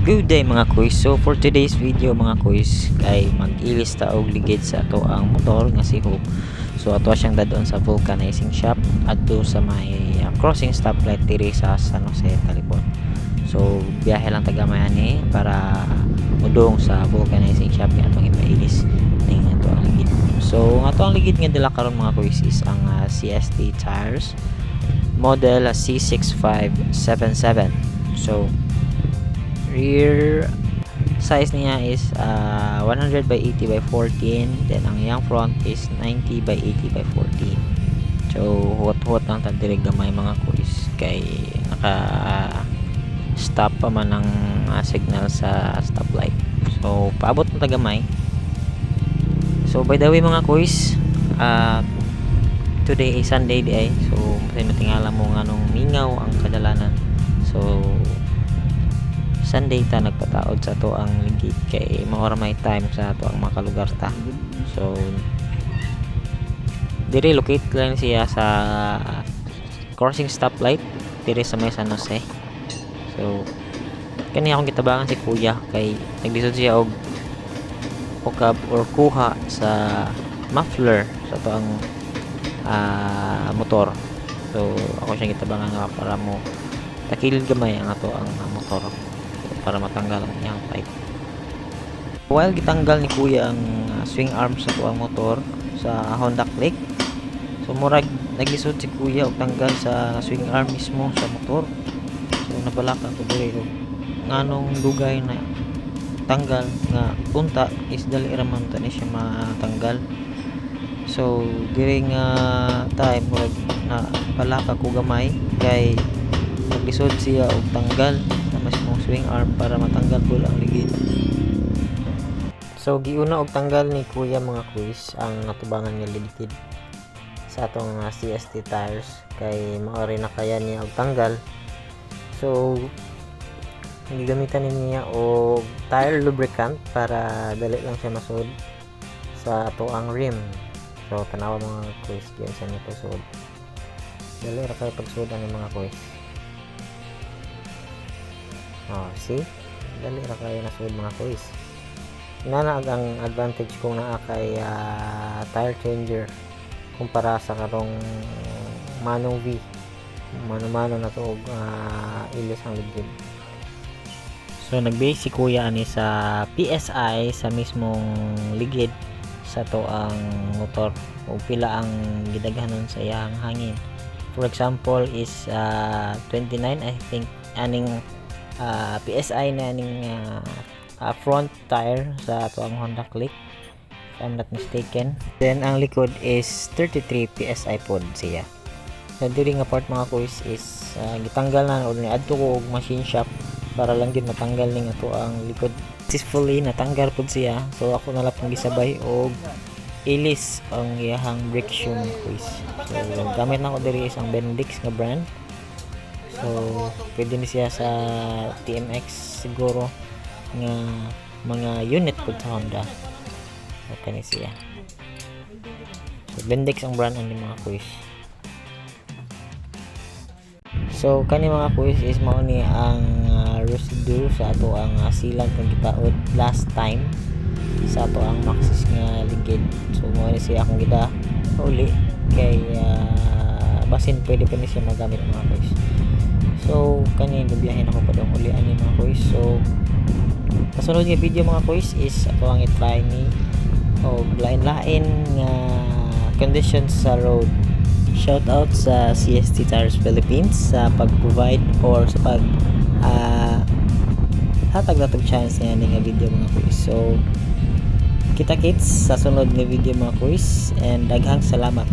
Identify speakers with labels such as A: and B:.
A: Good day mga kuys. So for today's video mga kuys kay mag-ilis ta og ligid sa ato ang motor nga si Hope. So ato siyang dadon sa vulcanizing shop adto sa may crossing stoplight diri sa San Jose, Talipon. So biyahe lang tagamay ani para mudong sa vulcanizing shop nga atong ipailis ning ato ang ligid. So ato ang ligid nga dala karon mga kuys is ang CST tires model C6577. So rear size niya is 100 by 80 by 14, then ang yang front is 90 by 80 by 14. So hot lang tadiri gamay mga kuys kay naka stop pa man ang signal sa stoplight. So paabot na tagamay. So by the way mga kuys, today is Sunday day, so matingala mo nganong mingaw ang kadalanan. So Sunday ta nagpataod sa to ang ligid kay maora may time sa to ang mga kalugar ta. So dire locate lang siya sa crossing stoplight dire sa may San Jose. So kani akong gitabangan si kuya kay naglisod siya og hookup or kuha sa muffler sa to ang motor. So ako siyang gitabangan nga para mo takilid gamay ang ato ang motor para matanggal ang iyang pipe. While gitanggal ni kuya ang swing arm sa tuang motor sa Honda Click, so murag naglisod si kuya og tanggal sa swing arm mismo sa motor. So nabalaka ko diri og nganong dugay na tanggal nga punta is dali ra man ta ni siya matanggal. So diri nga time murag na balaka ko gamay kay naglisod siya og tanggal mismong swing arm para matanggal po ang ligid. So giuna og tanggal ni kuya mga kuys ang atubangan nga ligid sa atong CST tires kay maori na kaya niya og tanggal. So gigamitan niya og tire lubricant para dali lang siya masud sa ato ang rim. So tanawa mga kuys diyan sa nito sud. Dali ra kay pagsud ani mga kuys. See? Dali ra kayo nasud mga kuys. Nana ang advantage kung naa kay tire changer kumpara sa karong manong V. Mano-mano na to og ilis ang ligid. So nag-base si kuya ani sa PSI sa mismong ligid sa to ang motor o pila ang gidaghanon sa iyang hangin. For example is 29 I think aning PSI na ning front tire sa ato ang Honda Click if I'm not mistaken. Then ang likod is 33 PSI pod siya. So diri nga part mga kuys is gitanggal na og niadto ko og machine shop para lang gid matanggal ning ato ang likod. Successfully natanggal pod siya. So ako na lang gisabay og ilis ang iyahang brake shoe kuys. So gamit na ko diri isang Bendix nga brand. So pwede ni siya sa TMX siguro nga mga unit po sa Honda. Okay ni siya. So Bendix ang brand ani mga kuys. So kani mga kuys is mao ni ang residue sa ato ang sealant nga gitaod last time sa ato ang Maxxis nga ligid. So mao ni siya akong gida uli kay basin pwede pa ni siya magamit mga kuys. So kani biyahe na ko pa dong uli ani mga kuys. So kasunod nga video mga kuys is ato ang i-try ni og lain-lain nga conditions sa road. Shout out sa CST Tires Philippines sa pag-provide or sa pag hatag na tong chance nga nga video mga kuys. So kita-kits sa sunod nga video mga kuys and daghang salamat.